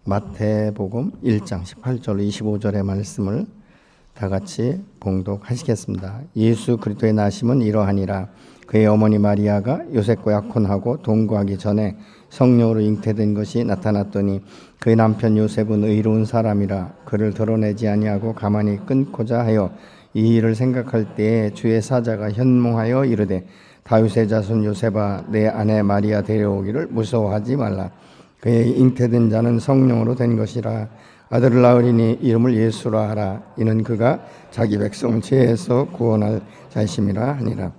마태복음 1장 18절 25절의 말씀을 다 같이 봉독하시겠습니다. 예수 그리스도의 나심은 이러하니라. 그의 어머니 마리아가 요셉과 약혼하고 동거하기 전에 성령으로 잉태된 것이 나타났더니 그의 남편 요셉은 의로운 사람이라 그를 드러내지 아니하고 가만히 끊고자 하여 이 일을 생각할 때에 주의 사자가 현몽하여 이르되 다윗의 자손 요셉아 내 아내 마리아 데려오기를 무서워하지 말라. 그의 잉태된 자는 성령으로 된 것이라. 아들을 낳으리니 이름을 예수라 하라. 이는 그가 자기 백성을 죄에서 구원할 자심이라 하니라.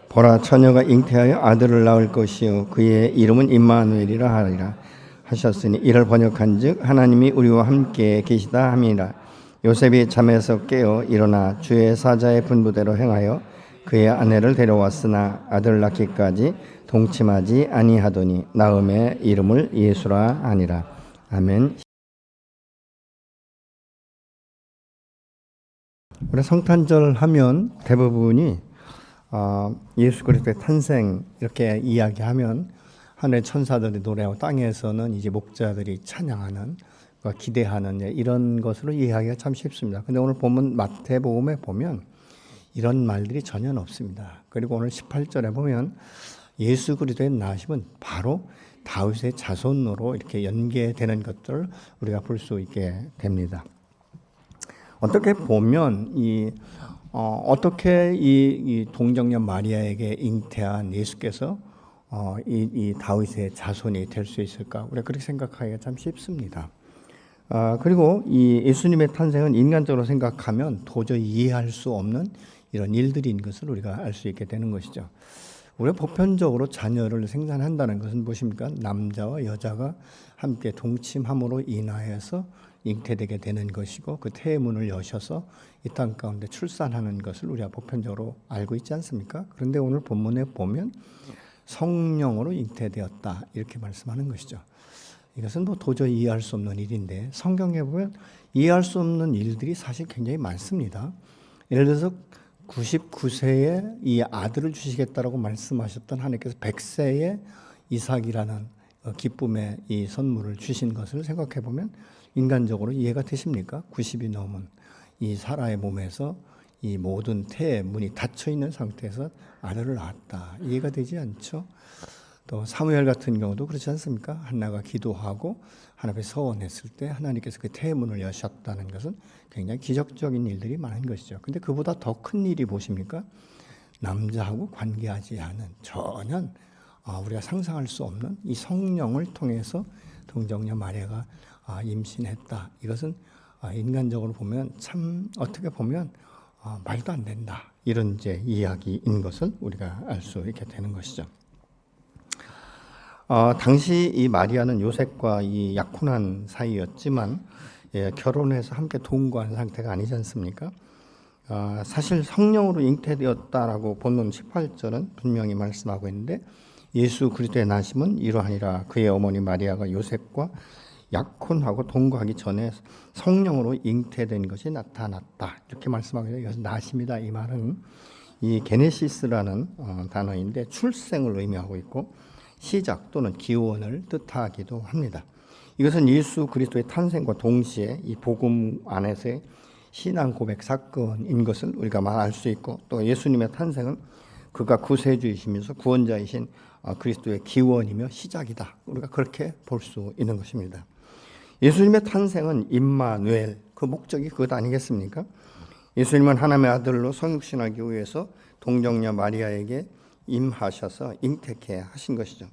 보라, 처녀가 잉태하여 아들을 낳을 것이요 그의 이름은 임마누엘이라 하리라 하셨으니 이를 번역한즉 하나님이 우리와 함께 계시다 함이라. 요셉이 잠에서 깨어 일어나 주의 사자의 분부대로 행하여 그의 아내를 데려왔으나 아들 낳기까지 동침하지 아니하더니 나음의 이름을 예수라 하니라. 아멘. 우리 성탄절 하면 대부분이 예수 그리스도의 탄생 이렇게 이야기하면 하늘의 천사들이 노래하고 땅에서는 이제 목자들이 찬양하는 기대하는 이런 것으로 이해하기가 참 쉽습니다. 근데 오늘 보면 마태복음에 보면 이런 말들이 전혀 없습니다. 그리고 오늘 18절에 보면 예수 그리스도의 나심은 바로 다윗의 자손으로 이렇게 연계되는 것들을 우리가 볼 수 있게 됩니다. 어떻게 보면 어떻게 이 동정녀 마리아에게 잉태한 예수께서 이 다윗의 자손이 될 수 있을까? 우리가 그렇게 생각하기가 참 쉽습니다. 그리고 이 예수님의 탄생은 인간적으로 생각하면 도저히 이해할 수 없는 이런 일들인 것을 우리가 알 수 있게 되는 것이죠. 우리가 보편적으로 자녀를 생산한다는 것은 무엇입니까? 남자와 여자가 함께 동침함으로 인하여서 잉태되게 되는 것이고 그 태의 문을 여셔서 이 땅 가운데 출산하는 것을 우리가 보편적으로 알고 있지 않습니까? 그런데 오늘 본문에 보면 성령으로 잉태되었다 이렇게 말씀하는 것이죠. 이것은 도저히 이해할 수 없는 일인데 성경에 보면 이해할 수 없는 일들이 사실 굉장히 많습니다. 예를 들어서 99세에 이 아들을 주시겠다라고 말씀하셨던 하나님께서 100세에 이삭이라는 기쁨의 이 선물을 주신 것을 생각해 보면 인간적으로 이해가 되십니까? 90이 넘은 이 사라의 몸에서 이 모든 태의 문이 닫혀 있는 상태에서 아들을 낳았다. 이해가 되지 않죠? 또 사무엘 같은 경우도 그렇지 않습니까? 한나가 기도하고 하나님께 서원했을 때 하나님께서 그 태의 문을 여셨다는 것은 굉장히 기적적인 일들이 많은 것이죠. 근데 그보다 더 큰 일이 무엇입니까? 남자하고 관계하지 않은 전혀 우리가 상상할 수 없는 이 성령을 통해서 동정녀 마리아가 임신했다. 이것은 인간적으로 보면 참 어떻게 보면 말도 안 된다. 이런 이제 이야기인 것을 우리가 알 수 있게 되는 것이죠. 당시 이 마리아는 요셉과 이 약혼한 사이였지만 결혼해서 함께 동거한 상태가 아니지 않습니까? 사실 성령으로 잉태되었다라고 본문 18절은 분명히 말씀하고 있는데 예수 그리스도의 나심은 이러하니라. 그의 어머니 마리아가 요셉과 약혼하고 동거하기 전에 성령으로 잉태된 것이 나타났다. 이렇게 말씀하고 있는데 이것은 나심이다. 이 말은 이 게네시스라는 단어인데 출생을 의미하고 있고 시작 또는 기원을 뜻하기도 합니다. 이것은 예수 그리스도의 탄생과 동시에 이 복음 안에서의 신앙 고백 사건인 것을 우리가 알 수 있고 또 예수님의 탄생은 그가 구세주이시면서 구원자이신 그리스도의 기원이며 시작이다. 우리가 그렇게 볼 수 있는 것입니다. 예수님의 탄생은 임마누엘, 그 목적이 그것 아니겠습니까? 예수님은 하나님의 아들로 성육신하기 위해서 동정녀 마리아에게 임하셔서 잉태케 하신 것이죠.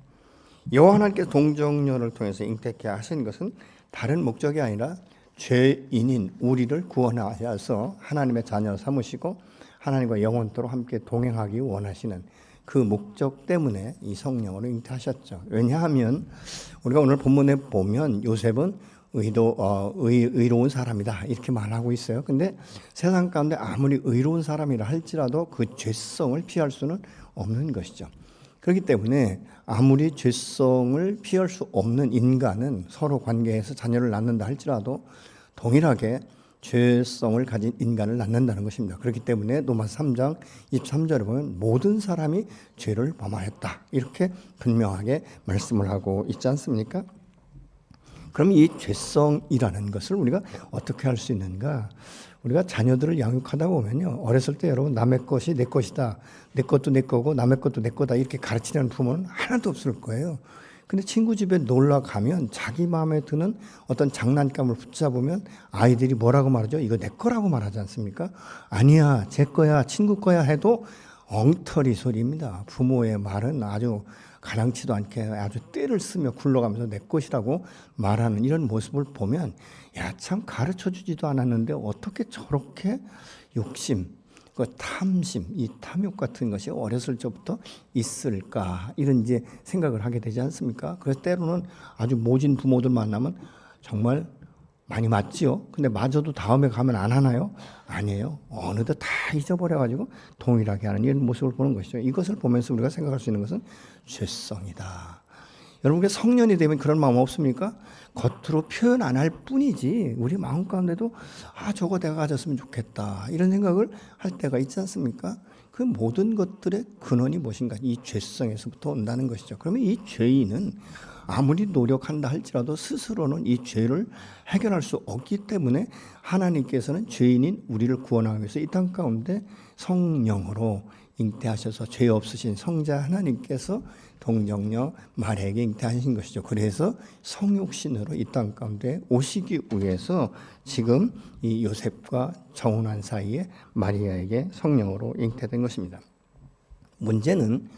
여호와 하나님께서 동정녀를 통해서 잉태케 하신 것은 다른 목적이 아니라 죄인인 우리를 구원하셔서 하나님의 자녀 삼으시고 하나님과 영원토록 함께 동행하기 원하시는 그 목적 때문에 이 성령으로 잉태하셨죠. 왜냐하면 우리가 오늘 본문에 보면 요셉은 의로운 사람이다 이렇게 말하고 있어요. 근데 세상 가운데 아무리 의로운 사람이라 할지라도 그 죄성을 피할 수는 없는 것이죠. 그렇기 때문에 아무리 죄성을 피할 수 없는 인간은 서로 관계에서 자녀를 낳는다 할지라도 동일하게 죄성을 가진 인간을 낳는다는 것입니다. 그렇기 때문에 로마서 3장 23절에 보면 모든 사람이 죄를 범하였다. 이렇게 분명하게 말씀을 하고 있지 않습니까? 그럼 이 죄성이라는 것을 우리가 어떻게 할 수 있는가? 우리가 자녀들을 양육하다 보면요. 어렸을 때 여러분 남의 것이 내 것이다. 내 것도 내 거고 남의 것도 내 거다. 이렇게 가르치는 부모는 하나도 없을 거예요. 근데 친구 집에 놀러 가면 자기 마음에 드는 어떤 장난감을 붙잡으면 아이들이 뭐라고 말하죠? 이거 내 거라고 말하지 않습니까? 아니야, 제 거야, 친구 거야 해도 엉터리 소리입니다. 부모의 말은 아주 가랑치도 않게 아주 떼를 쓰며 굴러가면서 내 것이라고 말하는 이런 모습을 보면 야, 참 가르쳐주지도 않았는데 어떻게 저렇게 욕심, 그 탐심, 이 탐욕 같은 것이 어렸을 적부터 있을까 이런 이제 생각을 하게 되지 않습니까? 그래서 때로는 아주 모진 부모들 만나면 정말 많이 맞지요. 근데 맞아도 다음에 가면 안 하나요? 아니에요. 어느덧 다 잊어버려가지고 동일하게 하는 이런 모습을 보는 것이죠. 이것을 보면서 우리가 생각할 수 있는 것은 죄성이다. 여러분께 성년이 되면 그런 마음 없습니까? 겉으로 표현 안 할 뿐이지 우리 마음 가운데도 저거 내가 가졌으면 좋겠다 이런 생각을 할 때가 있지 않습니까? 그 모든 것들의 근원이 무엇인가? 이 죄성에서부터 온다는 것이죠. 그러면 이 죄인은 아무리 노력한다 할지라도 스스로는 이 죄를 해결할 수 없기 때문에 하나님께서는 죄인인 우리를 구원하기 위해서 이 땅 가운데 성령으로 잉태하셔서 죄 없으신 성자 하나님께서 동정녀 마리아에게 잉태하신 것이죠. 그래서 성육신으로 이 땅 가운데 오시기 위해서 지금 이 요셉과 정혼한 사이에 마리아에게 성령으로 잉태된 것입니다. 문제는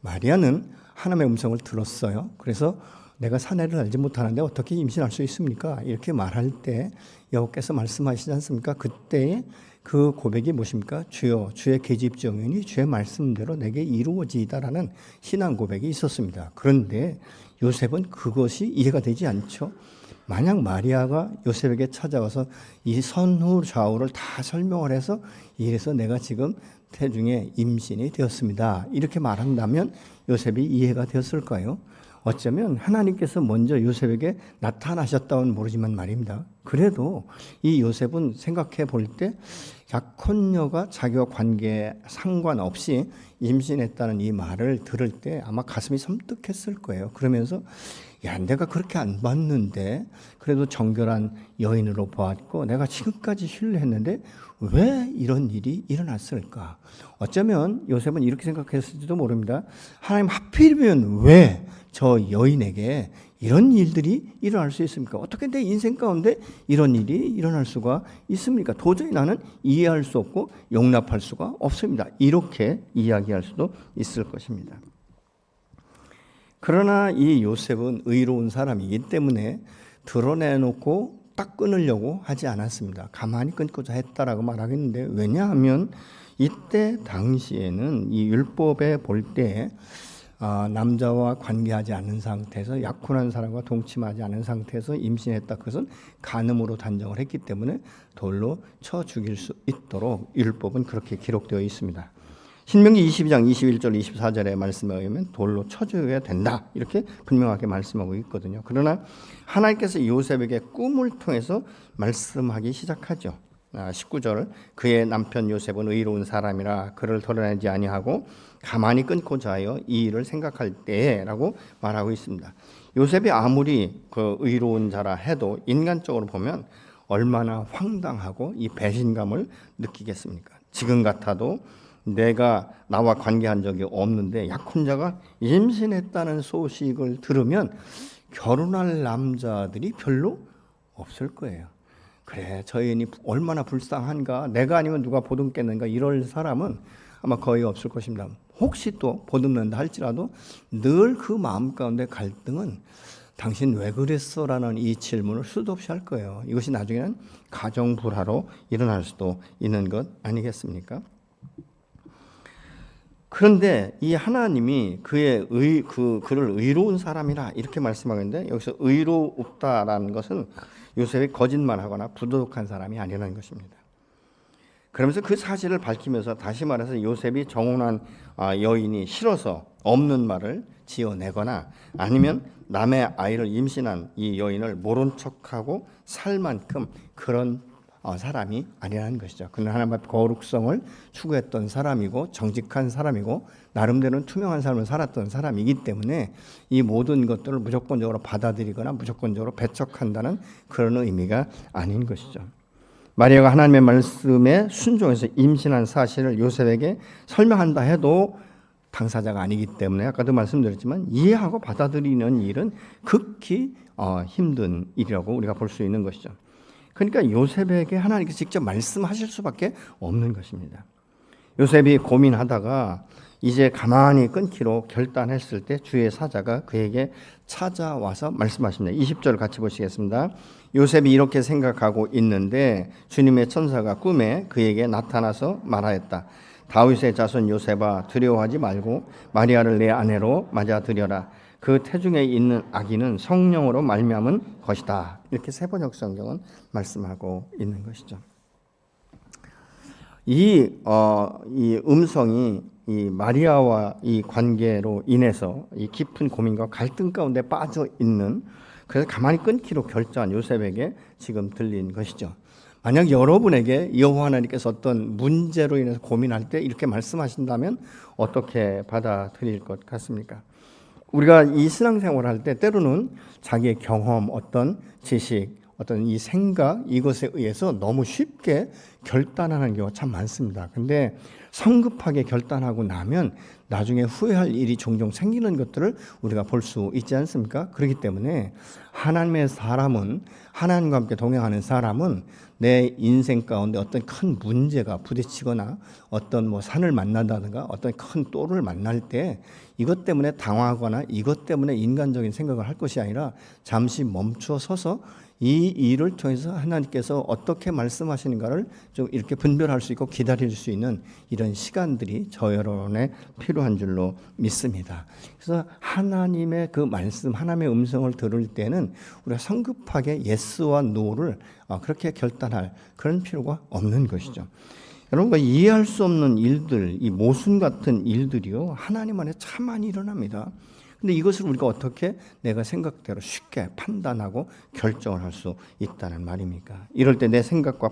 마리아는 하나님의 음성을 들었어요. 그래서 내가 사내를 알지 못하는데 어떻게 임신할 수 있습니까? 이렇게 말할 때 여호와께서 말씀하시지 않습니까? 그때에 그 고백이 무엇입니까? 주여, 주의 계집종이니 주의 말씀대로 내게 이루어지이다라는 신앙 고백이 있었습니다. 그런데 요셉은 그것이 이해가 되지 않죠. 만약 마리아가 요셉에게 찾아와서 이 선후 좌우를 다 설명을 해서 이래서 내가 지금 태중에 임신이 되었습니다. 이렇게 말한다면 요셉이 이해가 되었을까요? 어쩌면 하나님께서 먼저 요셉에게 나타나셨다고는 모르지만 말입니다. 그래도 이 요셉은 생각해 볼 때 약혼녀가 자기와 관계에 상관없이 임신했다는 이 말을 들을 때 아마 가슴이 섬뜩했을 거예요. 그러면서 야, 내가 그렇게 안 봤는데 그래도 정결한 여인으로 보았고 내가 지금까지 신뢰했는데 왜 이런 일이 일어났을까? 어쩌면 요셉은 이렇게 생각했을지도 모릅니다. 하나님 하필이면 왜 저 여인에게 이런 일들이 일어날 수 있습니까? 어떻게 내 인생 가운데 이런 일이 일어날 수가 있습니까? 도저히 나는 이해할 수 없고 용납할 수가 없습니다. 이렇게 이야기할 수도 있을 것입니다. 그러나 이 요셉은 의로운 사람이기 때문에 드러내놓고 딱 끊으려고 하지 않았습니다. 가만히 끊고자 했다라고 말하겠는데 왜냐하면 이때 당시에는 이 율법에 볼 때 남자와 관계하지 않은 상태에서 약혼한 사람과 동침하지 않은 상태에서 임신했다. 그것은 간음으로 단정을 했기 때문에 돌로 쳐 죽일 수 있도록 율법은 그렇게 기록되어 있습니다. 신명기 22장 21절 24절의 말씀에 의하면 돌로 쳐줘야 된다. 이렇게 분명하게 말씀하고 있거든요. 그러나 하나님께서 요셉에게 꿈을 통해서 말씀하기 시작하죠. 19절 그의 남편 요셉은 의로운 사람이라 그를 드러내지 아니하고 가만히 끊고자 하여 이 일을 생각할 때라고 말하고 있습니다. 요셉이 아무리 그 의로운 자라 해도 인간적으로 보면 얼마나 황당하고 이 배신감을 느끼겠습니까? 지금 같아도 내가 나와 관계한 적이 없는데 약혼자가 임신했다는 소식을 들으면 결혼할 남자들이 별로 없을 거예요. 그래, 저 여인이 얼마나 불쌍한가, 내가 아니면 누가 보듬겠는가 이럴 사람은 아마 거의 없을 것입니다. 혹시 또 보듬는다 할지라도 늘 그 마음 가운데 갈등은 당신 왜 그랬어? 라는 이 질문을 수도 없이 할 거예요. 이것이 나중에는 가정 불화로 일어날 수도 있는 것 아니겠습니까? 그런데 이 하나님이 그를 의로운 사람이라 이렇게 말씀하는데 여기서 의롭다라는 것은 요셉이 거짓말하거나 부도덕한 사람이 아니라는 것입니다. 그러면서 그 사실을 밝히면서 다시 말해서 요셉이 정혼한 여인이 싫어서 없는 말을 지어내거나 아니면 남의 아이를 임신한 이 여인을 모른 척하고 살 만큼 그런 사람이 아니라는 것이죠. 그는 하나님 앞에 거룩성을 추구했던 사람이고 정직한 사람이고 나름대로는 투명한 삶을 살았던 사람이기 때문에 이 모든 것들을 무조건적으로 받아들이거나 무조건적으로 배척한다는 그런 의미가 아닌 것이죠. 마리아가 하나님의 말씀에 순종해서 임신한 사실을 요셉에게 설명한다 해도 당사자가 아니기 때문에 아까도 말씀드렸지만 이해하고 받아들이는 일은 극히 힘든 일이라고 우리가 볼 수 있는 것이죠. 그러니까 요셉에게 하나님께서 직접 말씀하실 수밖에 없는 것입니다. 요셉이 고민하다가 이제 가만히 끊기로 결단했을 때 주의 사자가 그에게 찾아와서 말씀하십니다. 20절 같이 보시겠습니다. 요셉이 이렇게 생각하고 있는데 주님의 천사가 꿈에 그에게 나타나서 말하였다. 다윗의 자손 요셉아, 두려워하지 말고 마리아를 내 아내로 맞아들여라. 그 태중에 있는 아기는 성령으로 말미암은 것이다. 이렇게 세번역 성경은 말씀하고 있는 것이죠. 이 음성이 이 마리아와 이 관계로 인해서 이 깊은 고민과 갈등 가운데 빠져 있는, 그래서 가만히 끊기로 결정한 요셉에게 지금 들린 것이죠. 만약 여러분에게 여호와 하나님께서 어떤 문제로 인해서 고민할 때 이렇게 말씀하신다면 어떻게 받아들일 것 같습니까? 우리가 이 신앙생활을 할 때 때로는 자기의 경험, 어떤 지식, 어떤 이 생각, 이것에 의해서 너무 쉽게 결단하는 경우가 참 많습니다. 근데 성급하게 결단하고 나면 나중에 후회할 일이 종종 생기는 것들을 우리가 볼 수 있지 않습니까? 그렇기 때문에 하나님의 사람은, 하나님과 함께 동행하는 사람은 내 인생 가운데 어떤 큰 문제가 부딪히거나 어떤 산을 만난다든가 어떤 큰 또를 만날 때 이것 때문에 당황하거나 이것 때문에 인간적인 생각을 할 것이 아니라 잠시 멈춰 서서 이 일을 통해서 하나님께서 어떻게 말씀하시는가를 좀 이렇게 분별할 수 있고 기다릴 수 있는 이런 시간들이 저 여러분에 필요한 줄로 믿습니다. 그래서 하나님의 그 말씀, 하나님의 음성을 들을 때는 우리가 성급하게 예스와 노를 그렇게 결단할 그런 필요가 없는 것이죠. 여러분과 이해할 수 없는 일들, 이 모순 같은 일들이요, 하나님 안에 참 많이 일어납니다. 근데 이것을 우리가 어떻게 내가 생각대로 쉽게 판단하고 결정을 할 수 있다는 말입니까? 이럴 때 내 생각과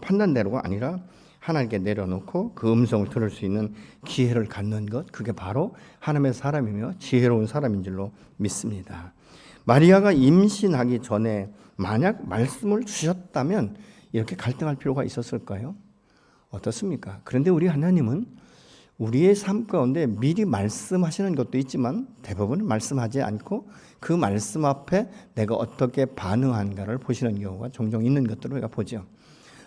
판단대로가 아니라 하나님께 내려놓고 그 음성을 들을 수 있는 기회를 갖는 것, 그게 바로 하나님의 사람이며 지혜로운 사람인 줄로 믿습니다. 마리아가 임신하기 전에 만약 말씀을 주셨다면 이렇게 갈등할 필요가 있었을까요? 어떻습니까? 그런데 우리 하나님은 우리의 삶 가운데 미리 말씀하시는 것도 있지만 대부분 말씀하지 않고 그 말씀 앞에 내가 어떻게 반응한가를 보시는 경우가 종종 있는 것들을 우리가 보죠.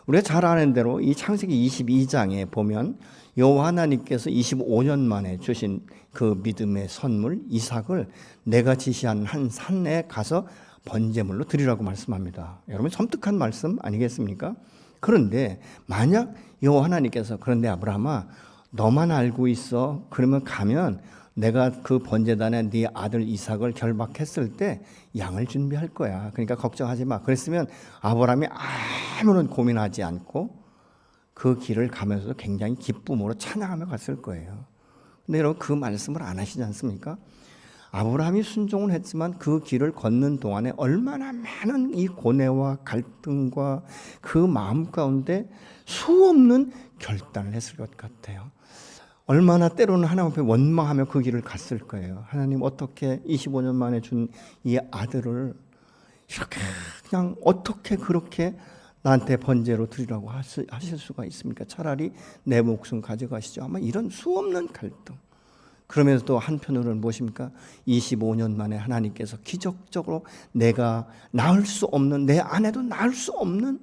우리가 잘 아는 대로 이 창세기 22장에 보면 여호와 하나님께서 25년 만에 주신 그 믿음의 선물 이삭을 내가 지시한 한 산에 가서 번제물로 드리라고 말씀합니다. 여러분 섬뜩한 말씀 아니겠습니까? 그런데 만약 여호와 하나님께서 그런데 아브라함아 너만 알고 있어. 그러면 가면 내가 그 번제단에 네 아들 이삭을 결박했을 때 양을 준비할 거야. 그러니까 걱정하지 마. 그랬으면 아브라함이 아무런 고민하지 않고 그 길을 가면서도 굉장히 기쁨으로 찬양하며 갔을 거예요. 근데 여러분 그 말씀을 안 하시지 않습니까? 아브라함이 순종을 했지만 그 길을 걷는 동안에 얼마나 많은 이 고뇌와 갈등과 그 마음 가운데 수없는 결단을 했을 것 같아요. 얼마나 때로는 하나님 앞에 원망하며 그 길을 갔을 거예요. 하나님 어떻게 25년 만에 준 이 아들을 이렇게 그냥 어떻게 그렇게 나한테 번제로 드리라고 하실 수가 있습니까? 차라리 내 목숨 가져가시죠. 아마 이런 수없는 갈등. 그러면서 또 한편으로는 무엇입니까? 25년 만에 하나님께서 기적적으로 내가 낳을 수 없는, 내 아내도 낳을 수 없는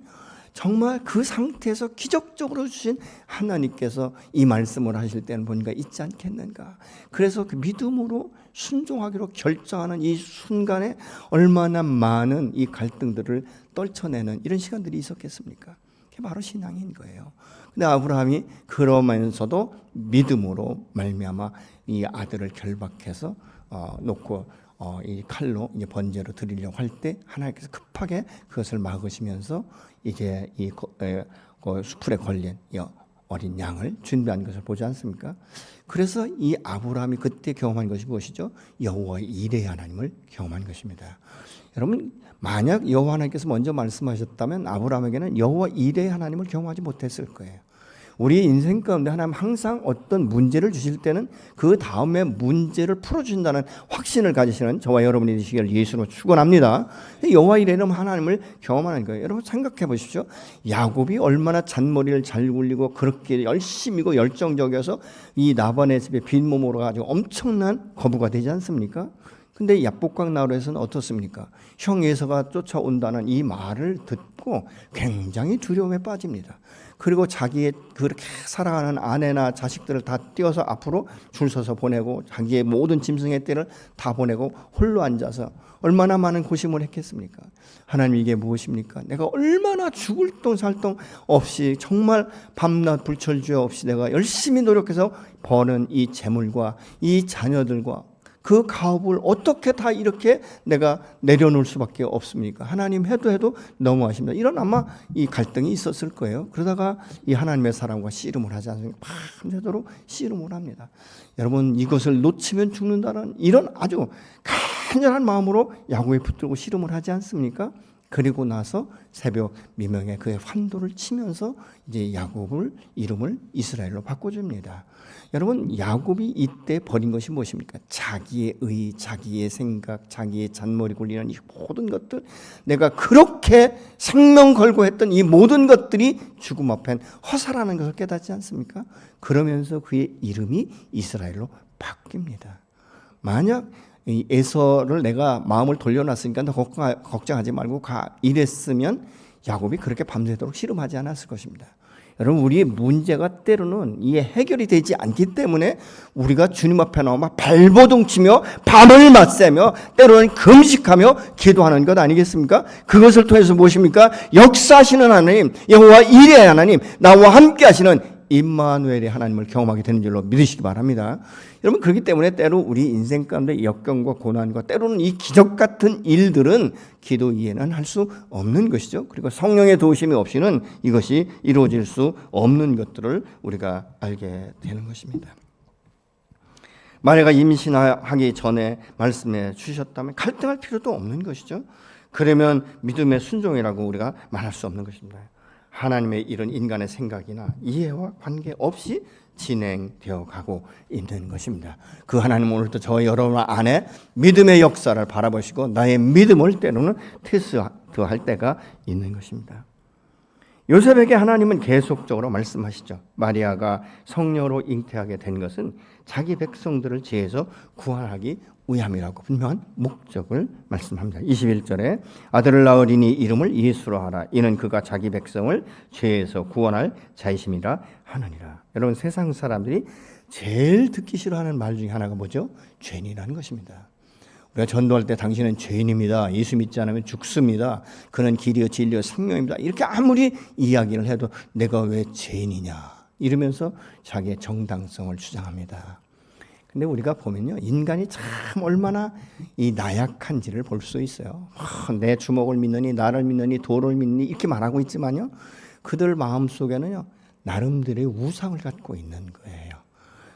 정말 그 상태에서 기적적으로 주신 하나님께서 이 말씀을 하실 때는 뭔가 있지 않겠는가. 그래서 그 믿음으로 순종하기로 결정하는 이 순간에 얼마나 많은 이 갈등들을 떨쳐내는 이런 시간들이 있었겠습니까? 그게 바로 신앙인 거예요. 근데 아브라함이 그러면서도 믿음으로 말미암아 이 아들을 결박해서 놓고 이 칼로 이제 번제로 드리려고 할 때 하나님께서 급하게 그것을 막으시면서 이제 이 숲풀에 걸린 어린 양을 준비한 것을 보지 않습니까? 그래서 이 아브라함이 그때 경험한 것이 무엇이죠? 여호와의 일의 하나님을 경험한 것입니다. 여러분, 만약 여호와 하나님께서 먼저 말씀하셨다면 아브라함에게는 여호와 일의 하나님을 경험하지 못했을 거예요. 우리 인생 가운데 하나님 항상 어떤 문제를 주실 때는 그 다음에 문제를 풀어준다는 확신을 가지시는 저와 여러분이 되시기를 예수로 축원합니다. 여호와 일의 하나님을 경험하는 거예요. 여러분 생각해 보십시오. 야곱이 얼마나 잔머리를 잘 굴리고 그렇게 열심히고 열정적이어서 이 라반의 집에 빈몸으로 가지고 엄청난 거부가 되지 않습니까? 근데 야복강 나루에서는 어떻습니까? 형 에서가 쫓아온다는 이 말을 듣고 굉장히 두려움에 빠집니다. 그리고 자기의 그렇게 사랑하는 아내나 자식들을 다 띄워서 앞으로 줄 서서 보내고 자기의 모든 짐승의 떼를 다 보내고 홀로 앉아서 얼마나 많은 고심을 했겠습니까? 하나님 이게 무엇입니까? 내가 얼마나 죽을 똥 살 똥 없이 정말 밤낮 불철주야 없이 내가 열심히 노력해서 버는 이 재물과 이 자녀들과 그 가업을 어떻게 다 이렇게 내가 내려놓을 수밖에 없습니까? 하나님 해도 너무하십니다. 이런 아마 이 갈등이 있었을 거예요. 그러다가 이 하나님의 사랑과 씨름을 하지 않습니까? 밤새도록 씨름을 합니다. 여러분 이것을 놓치면 죽는다는 이런 아주 간절한 마음으로 야곱에 붙들고 씨름을 하지 않습니까? 그리고 나서 새벽 미명에 그의 환도를 치면서 이제 야곱을 이름을 이스라엘로 바꿔줍니다. 여러분 야곱이 이때 버린 것이 무엇입니까? 자기의 의, 자기의 생각, 자기의 잔머리 굴리는 이 모든 것들, 내가 그렇게 생명 걸고 했던 이 모든 것들이 죽음 앞엔 허사라는 것을 깨닫지 않습니까? 그러면서 그의 이름이 이스라엘로 바뀝니다. 만약 이 에서를 내가 마음을 돌려놨으니까 너 걱정하지 말고 가 이랬으면 야곱이 그렇게 밤새도록 씨름하지 않았을 것입니다. 여러분 우리의 문제가 때로는 이게 해결이 되지 않기 때문에 우리가 주님 앞에 나와 발버둥치며 밤을 맞새며 때로는 금식하며 기도하는 것 아니겠습니까? 그것을 통해서 무엇입니까? 역사하시는 하나님, 여호와 일의 하나님, 나와 함께 하시는 임마누엘의 하나님을 경험하게 되는 줄로 믿으시기 바랍니다. 여러분 그렇기 때문에 때로 우리 인생 가운데 역경과 고난과 때로는 이 기적 같은 일들은 기도 이해는 할 수 없는 것이죠. 그리고 성령의 도우심이 없이는 이것이 이루어질 수 없는 것들을 우리가 알게 되는 것입니다. 마리아가 임신하기 전에 말씀해 주셨다면 갈등할 필요도 없는 것이죠. 그러면 믿음의 순종이라고 우리가 말할 수 없는 것입니다. 하나님의 이런 인간의 생각이나 이해와 관계없이 진행되어 가고 있는 것입니다. 그 하나님은 오늘도 저와 여러분 안에 믿음의 역사를 바라보시고 나의 믿음을 때로는 테스트할 때가 있는 것입니다. 요셉에게 하나님은 계속적으로 말씀하시죠. 마리아가 성녀로 잉태하게 된 것은 자기 백성들을 죄에서 구원하기 위함이라고 분명한 목적을 말씀합니다. 21절에 아들을 낳으리니 이름을 예수로 하라. 이는 그가 자기 백성을 죄에서 구원할 자이심이라 하느니라. 여러분 세상 사람들이 제일 듣기 싫어하는 말 중에 하나가 뭐죠? 죄인이라는 것입니다. 우리가 전도할 때 당신은 죄인입니다. 예수 믿지 않으면 죽습니다. 그는 길이요 진리요 생명입니다. 이렇게 아무리 이야기를 해도 내가 왜 죄인이냐 이러면서 자기의 정당성을 주장합니다. 근데 우리가 보면요, 인간이 참 얼마나 이 나약한지를 볼 수 있어요. 내 주먹을 믿느니, 나를 믿느니, 돌을 믿느니 이렇게 말하고 있지만요, 그들 마음 속에는요 나름대로의 우상을 갖고 있는 거예요.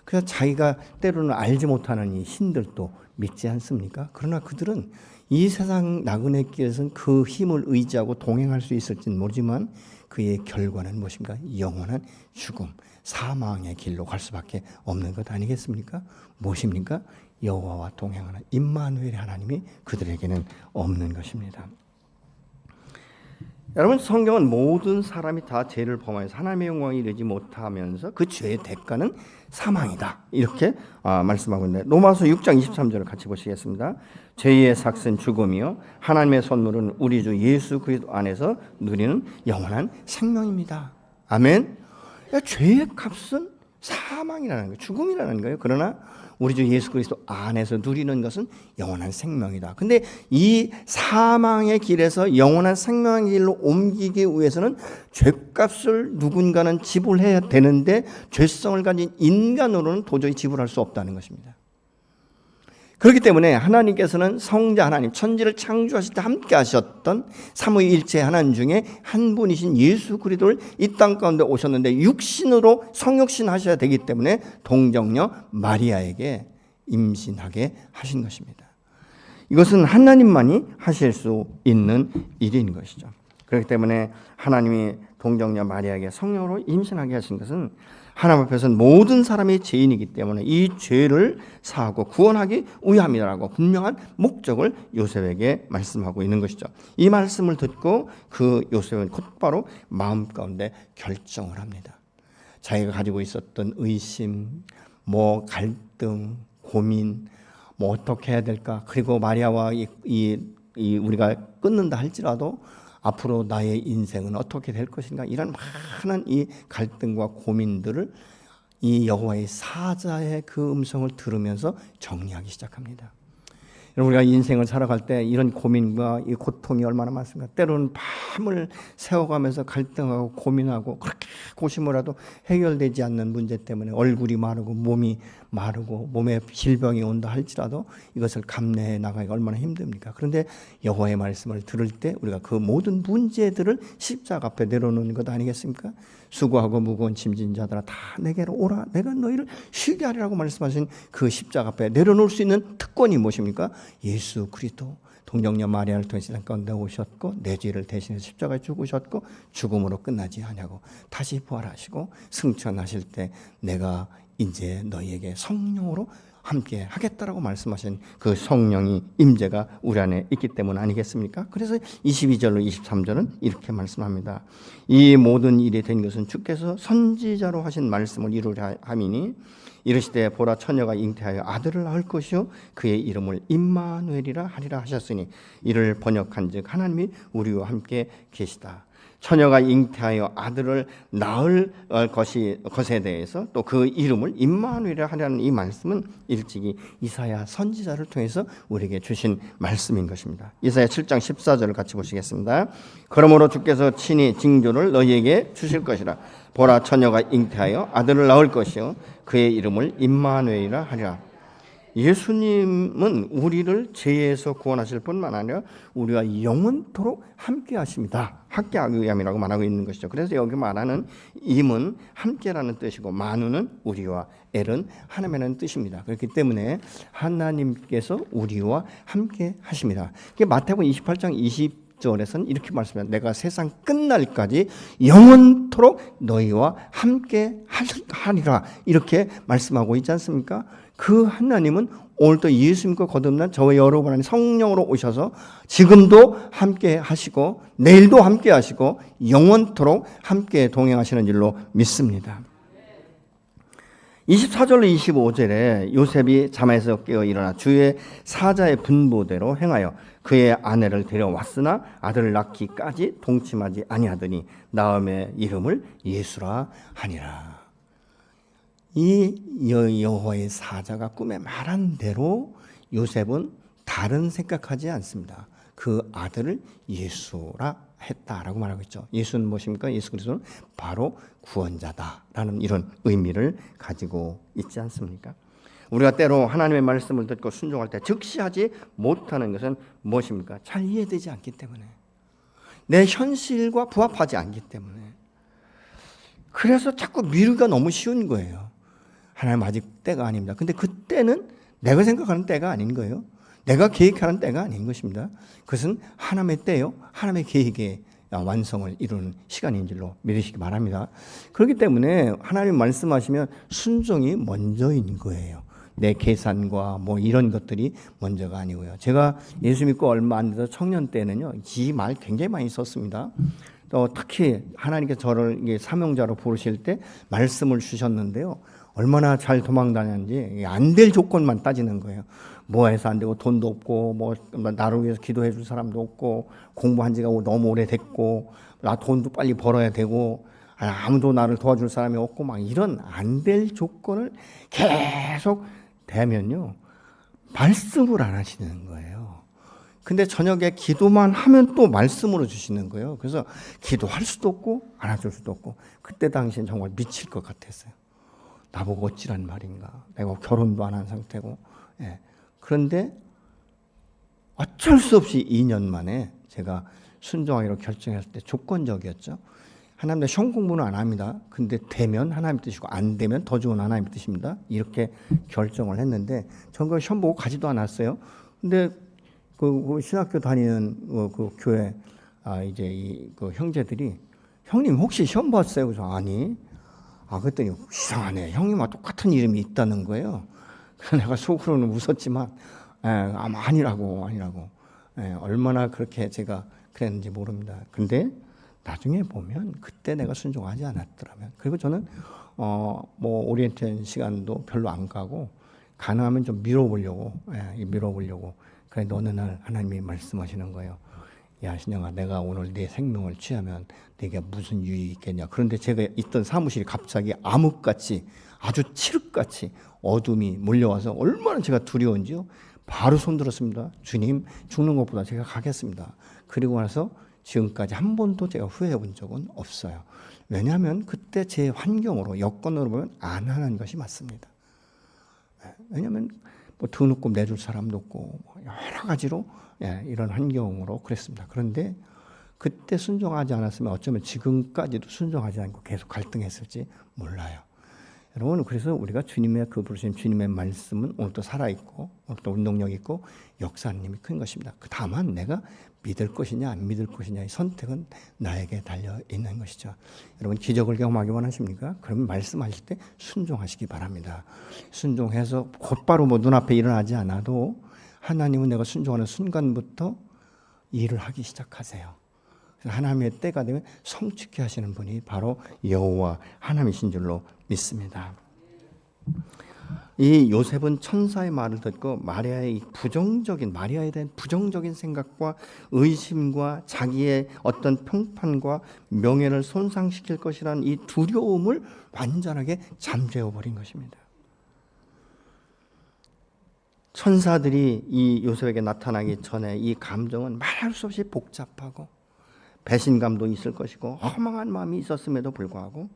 그래서 자기가 때로는 알지 못하는 이 신들도 믿지 않습니까? 그러나 그들은 이 세상 나그네 길에서는 그 힘을 의지하고 동행할 수 있을지는 모르지만 그의 결과는 무엇인가? 영원한 죽음, 사망의 길로 갈 수밖에 없는 것 아니겠습니까? 무엇입니까? 여호와와 동행하는 임마누엘의 하나님이 그들에게는 없는 것입니다. 여러분 성경은 모든 사람이 다 죄를 범하여서 하나님의 영광에 이르지 못하면서 그 죄의 대가는 사망이다 이렇게 말씀하고 있는데 로마서 6장 23절을 같이 보시겠습니다. 죄의 삭은 죽음이요 하나님의 선물은 우리 주 예수 그리스도 안에서 누리는 영원한 생명입니다. 아멘. 죄의 값은 사망이라는 거예요. 죽음이라는 거예요. 그러나 우리 주 예수 그리스도 안에서 누리는 것은 영원한 생명이다. 근데 이 사망의 길에서 영원한 생명의 길로 옮기기 위해서는 죄값을 누군가는 지불해야 되는데 죄성을 가진 인간으로는 도저히 지불할 수 없다는 것입니다. 그렇기 때문에 하나님께서는 성자 하나님, 천지를 창조하실 때 함께 하셨던 삼위일체 하나님 중에 한 분이신 예수 그리스도를 이 땅 가운데 오셨는데 육신으로 성육신 하셔야 되기 때문에 동정녀 마리아에게 임신하게 하신 것입니다. 이것은 하나님만이 하실 수 있는 일인 것이죠. 그렇기 때문에 하나님이 동정녀 마리아에게 성령으로 임신하게 하신 것은 하나님 앞에서는 모든 사람이 죄인이기 때문에 이 죄를 사하고 구원하기 위함이라고 분명한 목적을 요셉에게 말씀하고 있는 것이죠. 이 말씀을 듣고 그 요셉은 곧바로 마음 가운데 결정을 합니다. 자기가 가지고 있었던 의심, 갈등, 고민, 어떻게 해야 될까? 그리고 마리아와 우리가 끊는다 할지라도 앞으로 나의 인생은 어떻게 될 것인가? 이런 많은 이 갈등과 고민들을 이 여호와의 사자의 그 음성을 들으면서 정리하기 시작합니다. 여러분, 우리가 인생을 살아갈 때 이런 고민과 이 고통이 얼마나 많습니까? 때로는 밤을 새워가면서 갈등하고 고민하고 그렇게 고심을 해도 해결되지 않는 문제 때문에 얼굴이 마르고 몸이 마르고 몸에 질병이 온다 할지라도 이것을 감내해 나가기가 얼마나 힘듭니까? 그런데 여호와의 말씀을 들을 때 우리가 그 모든 문제들을 십자가 앞에 내려놓는 것 아니겠습니까? 수고하고 무거운 짐진 자들아 다 내게로 오라, 내가 너희를 쉬게 하리라고 말씀하신 그 십자가 앞에 내려놓을 수 있는 특권이 무엇입니까? 예수 그리스도 동정녀 마리아를 통해서 땅 가운데 오셨고 내 죄를 대신해 십자가에 죽으셨고 죽음으로 끝나지 않냐고 다시 부활하시고 승천하실 때 내가 이제 너희에게 성령으로 함께 하겠다라고 말씀하신 그 성령이 임재가 우리 안에 있기 때문 아니겠습니까? 그래서 22절로 23절은 이렇게 말씀합니다. 이 모든 일이 된 것은 주께서 선지자로 하신 말씀을 이루려 함이니 이르시되 보라 처녀가 잉태하여 아들을 낳을 것이요 그의 이름을 임마누엘이라 하리라 하셨으니 이를 번역한즉 하나님이 우리와 함께 계시다. 처녀가 잉태하여 아들을 낳을 것에 대해서 또 그 이름을 임마누엘이라 하라는 이 말씀은 일찍이 이사야 선지자를 통해서 우리에게 주신 말씀인 것입니다. 이사야 7장 14절을 같이 보시겠습니다. 그러므로 주께서 친히 징조를 너희에게 주실 것이라. 보라 처녀가 잉태하여 아들을 낳을 것이요 그의 이름을 임마누엘이라 하리라. 예수님은 우리를 죄에서 구원하실 뿐만 아니라 우리와 영원토록 함께 하십니다. 함께하기 위함이라고 말하고 있는 것이죠. 그래서 여기 말하는 임은 함께라는 뜻이고 만우는 우리와 엘은 하나님이라는 뜻입니다. 그렇기 때문에 하나님께서 우리와 함께 하십니다. 마태복음 28장 20절에서는 이렇게 말씀합니다. 내가 세상 끝날까지 영원토록 너희와 함께 하리라 이렇게 말씀하고 있지 않습니까? 그 하나님은 오늘도 예수님과 거듭난 저와 여러분 안에 성령으로 오셔서 지금도 함께 하시고 내일도 함께 하시고 영원토록 함께 동행하시는 일로 믿습니다. 24절로 25절에 요셉이 잠에서 깨어 일어나 주의 사자의 분보대로 행하여 그의 아내를 데려왔으나 아들을 낳기까지 동침하지 아니하더니 나음의 이름을 예수라 하니라. 이 여호와의 사자가 꿈에 말한 대로 요셉은 다른 생각하지 않습니다. 그 아들을 예수라 했다라고 말하고 있죠. 예수는 무엇입니까? 예수 그리스도는 바로 구원자다라는 이런 의미를 가지고 있지 않습니까? 우리가 때로 하나님의 말씀을 듣고 순종할 때 즉시 하지 못하는 것은 무엇입니까? 잘 이해되지 않기 때문에, 내 현실과 부합하지 않기 때문에, 그래서 자꾸 미루기가 너무 쉬운 거예요. 하나님 아직 때가 아닙니다. 근데 그 때는 내가 생각하는 때가 아닌 거예요. 내가 계획하는 때가 아닌 것입니다. 그것은 하나님의 때요, 하나님의 계획의 완성을 이루는 시간인 줄로 믿으시기 바랍니다. 그렇기 때문에 하나님 말씀하시면 순종이 먼저인 거예요. 내 계산과 이런 것들이 먼저가 아니고요. 제가 예수 믿고 얼마 안 돼서 청년 때는요, 이 말 굉장히 많이 썼습니다. 또 특히 하나님께서 저를 사명자로 부르실 때 말씀을 주셨는데요. 얼마나 잘 도망 다녔는지 안 될 조건만 따지는 거예요. 뭐 해서 안 되고 돈도 없고 나를 위해서 기도해 줄 사람도 없고 공부한 지가 너무 오래됐고 나 돈도 빨리 벌어야 되고 아무도 나를 도와줄 사람이 없고 막 이런 안 될 조건을 계속 대면요. 말씀을 안 하시는 거예요. 근데 저녁에 기도만 하면 또 말씀으로 주시는 거예요. 그래서 기도할 수도 없고 안아줄 수도 없고 그때 당시엔 정말 미칠 것 같았어요. 나보고 어찌란 말인가. 내가 결혼도 안 한 상태고. 예. 그런데 어쩔 수 없이 2년 만에 제가 순종하기로 결정했을 때 조건적이었죠. 하나님의 시험 공부는 안 합니다. 근데 되면 하나님 뜻이고 안 되면 더 좋은 하나님 뜻입니다. 이렇게 결정을 했는데 저는 그 시험 보고 가지도 않았어요. 근데 그 신학교 다니는 그 교회 이제 그 형제들이 형님 혹시 시험 봤어요? 그래서 아니. 그랬더니 이상하네. 형님과 똑같은 이름이 있다는 거예요. 그래서 내가 속으로는 웃었지만 아마 아니라고. 얼마나 그렇게 제가 그랬는지 모릅니다. 근데 나중에 보면 그때 내가 순종하지 않았더라면, 그리고 저는 뭐 오리엔테이션 시간도 별로 안 가고 가능하면 좀 밀어보려고. 그래 어느 날 하나님이 말씀하시는 거예요. 야 신영아, 내가 오늘 내 생명을 취하면 내게 무슨 유익이 있겠냐. 그런데 제가 있던 사무실이 갑자기 암흑같이 아주 칠흑같이 어둠이 몰려와서 얼마나 제가 두려운지요. 바로 손들었습니다. 주님, 죽는 것보다 제가 가겠습니다. 그리고 나서 지금까지 한 번도 제가 후회해 본 적은 없어요. 왜냐하면 그때 제 환경으로 여건으로 보면 안 하는 것이 맞습니다. 왜냐하면 뭐 드높고 내줄 사람도 없고 여러 가지로 이런 환경으로 그랬습니다. 그런데 그때 순종하지 않았으면 어쩌면 지금까지도 순종하지 않고 계속 갈등했을지 몰라요. 여러분, 그래서 우리가 주님의 그 부르신 주님의 말씀은 오늘도 살아있고 오늘도 운동력 있고 역사님이 큰 것입니다. 다만 내가 믿을 것이냐 안 믿을 것이냐의 선택은 나에게 달려있는 것이죠. 여러분, 기적을 경험하기 원하십니까? 그러면 말씀하실 때 순종하시기 바랍니다. 순종해서 곧바로 뭐 눈앞에 일어나지 않아도 하나님은 내가 순종하는 순간부터 일을 하기 시작하세요. 하나님의 때가 되면 성취케 하시는 분이 바로 여호와 하나님이신 줄로 믿습니다. 이 요셉은 천사의 말을 듣고 마리아에 대한 부정적인 생각과 의심과 자기의 어떤 평판과 명예를 손상시킬 것이라는 이 두려움을 완전하게 잠재워 버린 것입니다. 천사들이 이 요셉에게 나타나기 전에 이 감정은 말할 수 없이 복잡하고 배신감도 있을 것이고 허망한 마음이 있었음에도 불구하고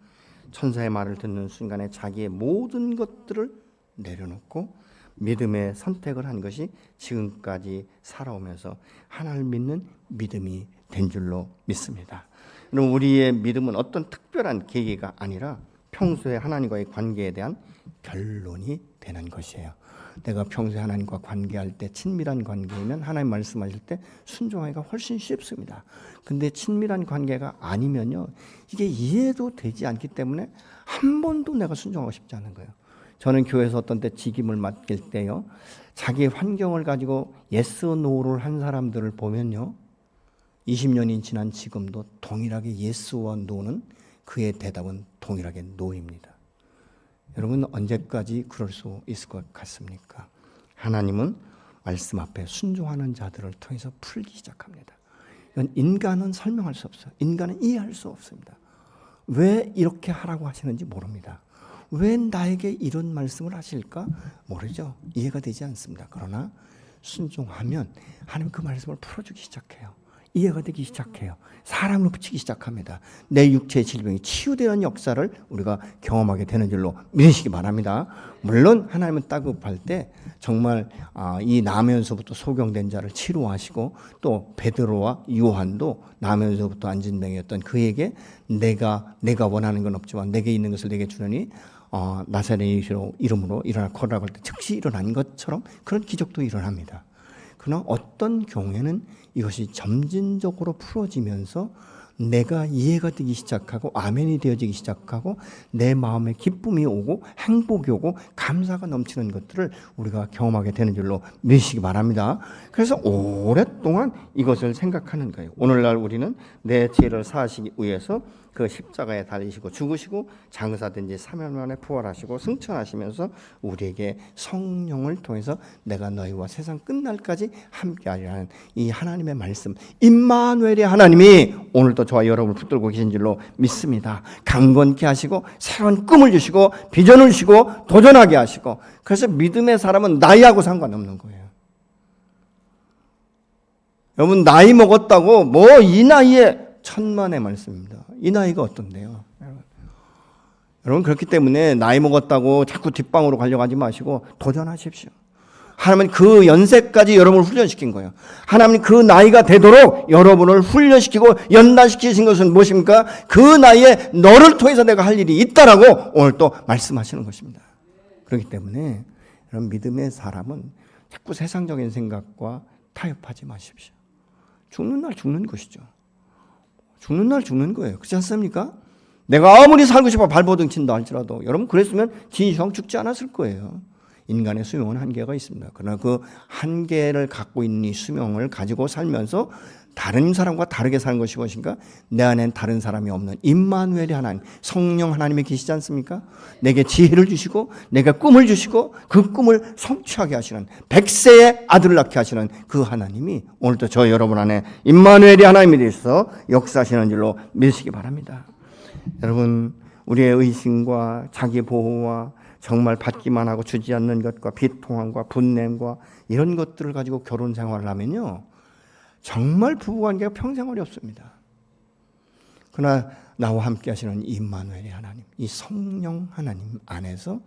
천사의 말을 듣는 순간에 자기의 모든 것들을 내려놓고 믿음의 선택을 한 것이 지금까지 살아오면서 하나님을 믿는 믿음이 된 줄로 믿습니다. 그럼 우리의 믿음은 어떤 특별한 계기가 아니라 평소에 하나님과의 관계에 대한 결론이 되는 것이에요. 내가 평소에 하나님과 관계할 때 친밀한 관계이면 하나님 말씀하실 때 순종하기가 훨씬 쉽습니다. 근데 친밀한 관계가 아니면요, 이게 이해도 되지 않기 때문에 한 번도 내가 순종하고 싶지 않은 거예요. 저는 교회에서 어떤 때 직임을 맡길 때요, 자기 환경을 가지고 예스 노를 한 사람들을 보면요, 20년이 지난 지금도 동일하게 예스와 노는 그의 대답은 동일하게 노입니다. 여러분, 언제까지 그럴 수 있을 것 같습니까? 하나님은 말씀 앞에 순종하는 자들을 통해서 풀기 시작합니다. 이건 인간은 설명할 수 없어요. 인간은 이해할 수 없습니다. 왜 이렇게 하라고 하시는지 모릅니다. 왜 나에게 이런 말씀을 하실까? 모르죠. 이해가 되지 않습니다. 그러나 순종하면 하나님 그 말씀을 풀어주기 시작해요. 이해가 되기 시작해요. 사람을 붙이기 시작합니다. 내 육체의 질병이 치유되는 역사를 우리가 경험하게 되는 줄로 믿으시기 바랍니다. 물론 하나님은 따급할 때 정말 이 나면서부터 소경된 자를 치료하시고 또 베드로와 요한도 나면서부터 안진병이었던 그에게 내가 원하는 건 없지만 내게 있는 것을 내게 주려니 나사렛 예수 이름으로 일어나 걸으라고 할 때 즉시 일어난 것처럼 그런 기적도 일어납니다. 그러나 어떤 경우에는 이것이 점진적으로 풀어지면서 내가 이해가 되기 시작하고 아멘이 되어지기 시작하고 내 마음에 기쁨이 오고 행복이 오고 감사가 넘치는 것들을 우리가 경험하게 되는 줄로 믿으시기 바랍니다. 그래서 오랫동안 이것을 생각하는 거예요. 오늘날 우리는 내 죄를 사하시기 위해서 그 십자가에 달리시고 죽으시고 장사된 지 3일 만에 부활하시고 승천하시면서 우리에게 성령을 통해서 내가 너희와 세상 끝날까지 함께하리라는 이 하나님의 말씀, 임마누엘의 하나님이 오늘도 저와 여러분을 붙들고 계신 줄로 믿습니다. 강건케 하시고 새로운 꿈을 주시고 비전을 주시고 도전하게 하시고, 그래서 믿음의 사람은 나이하고 상관없는 거예요. 여러분, 나이 먹었다고 뭐 이 나이에 천만의 말씀입니다. 이 나이가 어떤데요? 여러분, 그렇기 때문에 나이 먹었다고 자꾸 뒷방으로 가려고 하지 마시고 도전하십시오. 하나님은 그 연세까지 여러분을 훈련시킨 거예요. 하나님은 그 나이가 되도록 여러분을 훈련시키고 연단시키신 것은 무엇입니까? 그 나이에 너를 통해서 내가 할 일이 있다라고 오늘 또 말씀하시는 것입니다. 그렇기 때문에 여러분, 믿음의 사람은 자꾸 세상적인 생각과 타협하지 마십시오. 죽는 날 죽는 것이죠. 죽는 날 죽는 거예요. 그렇지 않습니까? 내가 아무리 살고 싶어 발버둥 친다 할지라도 여러분, 그랬으면 진시황 죽지 않았을 거예요. 인간의 수명은 한계가 있습니다. 그러나 그 한계를 갖고 있는 이 수명을 가지고 살면서 다른 사람과 다르게 사는 것이 무엇인가? 내 안엔 다른 사람이 없는 임마누엘의 하나님, 성령 하나님이 계시지 않습니까? 내게 지혜를 주시고 내게 꿈을 주시고 그 꿈을 성취하게 하시는, 100세의 아들을 낳게 하시는 그 하나님이 오늘도 저 여러분 안에 임마누엘의 하나님이 되셔서 역사하시는 줄로 믿으시기 바랍니다. 여러분, 우리의 의심과 자기 보호와 정말 받기만 하고 주지 않는 것과 비통함과 분냄과 이런 것들을 가지고 결혼 생활을 하면요, 정말 부부관계가 평생 어렵습니다. 그러나 나와 함께 하시는 임마누엘의 하나님, 이 성령 하나님 안에서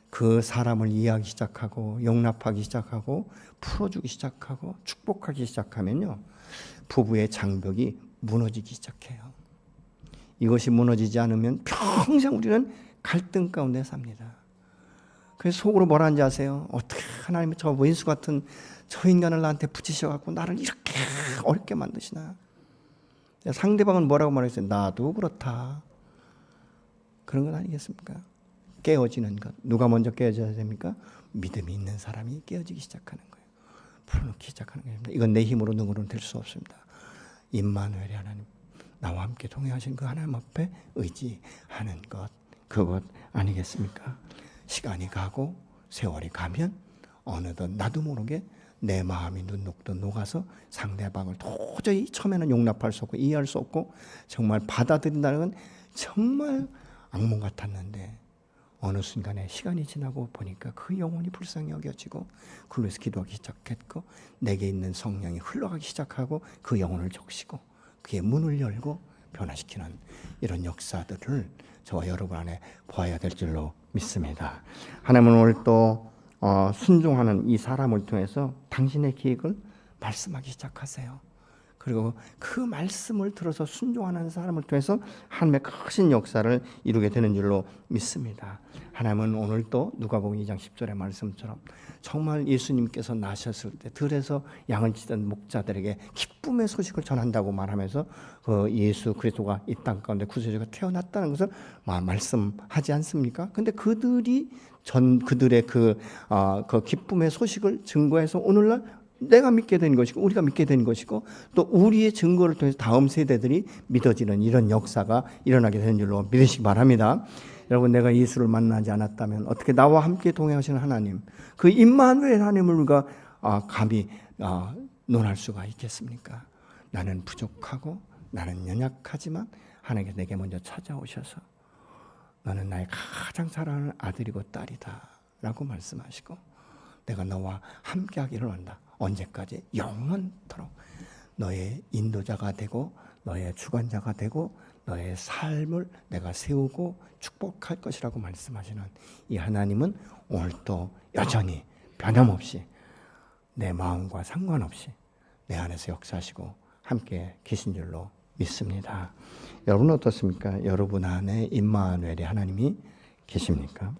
그 사람을 이해하기 시작하고 용납하기 시작하고 풀어주기 시작하고 축복하기 시작하면요, 부부의 장벽이 무너지기 시작해요. 이것이 무너지지 않으면 평생 우리는 갈등 가운데 삽니다. 그래서 속으로 뭐라 하는지 아세요? 어떻게 하나님이 저 원수 같은 저 인간을 나한테 붙이셔갖고 나를 이렇게 어렵게 만드시나. 상대방은 뭐라고 말했어요? 나도 그렇다. 그런 건 아니겠습니까? 깨어지는 것. 누가 먼저 깨어져야 됩니까? 믿음이 있는 사람이 깨어지기 시작하는 거예요. 풀어놓기 시작하는 거예요. 이건 내 힘으로 능으로는 될 수 없습니다. 임마누엘의 하나님, 나와 함께 동행하신 그 하나님 앞에 의지하는 것, 그것 아니겠습니까? 시간이 가고 세월이 가면 어느덧 나도 모르게 내 마음이 눈녹듯 녹아서 상대방을 도저히 처음에는 용납할 수 없고 이해할 수 없고 정말 받아들인다는 건 정말 악몽 같았는데, 어느 순간에 시간이 지나고 보니까 그 영혼이 불쌍히 여겨지고 그로 인해서 기도하기 시작했고 내게 있는 성령이 흘러가기 시작하고 그 영혼을 적시고 그의 문을 열고 변화시키는 이런 역사들을 저와 여러분 안에 보아야 될 줄로 믿습니다. 하나님은 오늘 또 순종하는 이 사람을 통해서 당신의 계획을 말씀하기 시작하세요. 그리고 그 말씀을 들어서 순종하는 사람을 통해서 하나님의 크신 역사를 이루게 되는 줄로 믿습니다. 하나님은 오늘 또 누가복음 2장 10절의 말씀처럼 정말 예수님께서 나셨을 때 들에서 양을 치던 목자들에게 기쁨의 소식을 전한다고 말하면서 그 예수 그리스도가 이 땅 가운데 구세주가 태어났다는 것을 말씀하지 않습니까? 근데 그들이 그들의 그 기쁨의 소식을 증거해서 오늘날 내가 믿게 된 것이고 우리가 믿게 된 것이고 또 우리의 증거를 통해서 다음 세대들이 믿어지는 이런 역사가 일어나게 되는 줄로 믿으시기 바랍니다. 여러분, 내가 예수를 만나지 않았다면 어떻게 나와 함께 동행하시는 하나님, 그 임마누엘 하나님을 우리가 감히 논할 수가 있겠습니까? 나는 부족하고 나는 연약하지만 하나님께서 내게 먼저 찾아오셔서 너는 나의 가장 사랑하는 아들이고 딸이다 라고 말씀하시고 내가 너와 함께하기를 원한다. 언제까지? 영원토록 너의 인도자가 되고 너의 주관자가 되고 너의 삶을 내가 세우고 축복할 것이라고 말씀하시는 이 하나님은 오늘도 여전히 변함없이 내 마음과 상관없이 내 안에서 역사하시고 함께 계신 줄로 믿습니다. 여러분은 어떻습니까? 여러분 안에 임마누엘의 하나님이 계십니까?